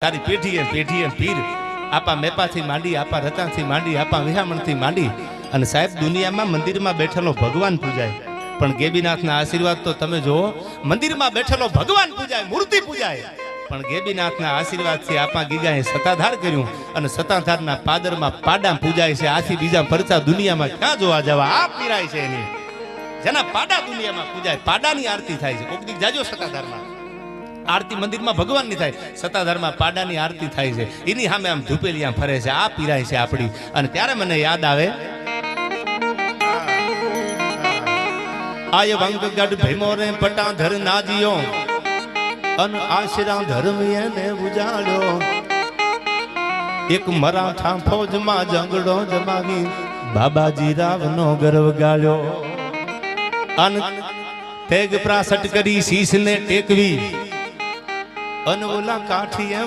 તારી પેઢીએ પીર આપા મેપાથી માંડી, આપા રતાથી માંડી, આપા વિહામણથી માંડી અને સાહેબ દુનિયામાં મંદિરમાં બેઠેલો ભગવાન પૂજાય, પણ ગેબીનાથના આશીર્વાદ તો તમે જુઓ, મંદિરમાં બેઠેલો ભગવાન પૂજાય, મૂર્તિ પૂજાય, પણ ગેબીનાથના આશીર્વાદથી આપા ગીગાએ સતાધાર કર્યું અને સતાધારના પાદરમાં પાડા પૂજાય છે. આથી બીજા પરચા દુનિયામાં ક્યાં જોવા જવા? આ પીરાય છે એની, જેના પાડા દુનિયામાં પૂજાય, પાડાની આરતી થાય છે. કોક દી જાજો સતાધારમાં આરતી મંદિરમાં ભગવાનની થાય, સતાધારમાં પાડાની આરતી થાય છે. એની સામે આમ ધૂપેલિયા ફરે છે. આ પીરાય છે આપણી. અને ત્યારે મને યાદ આવે આય વંગગઢ ભીમોરે પટાધર નાજીઓ અન આશરા ધર્મ એને ઉજાડ્યો. એક મરાઠા ફૌજમાં જંગડો જમાવી બાબાજી રાવનો ગર્વ ગાળ્યો. અન તેગ પ્રાસટ કરી શીશને ટેકવી અન ઓલા કાઠીએ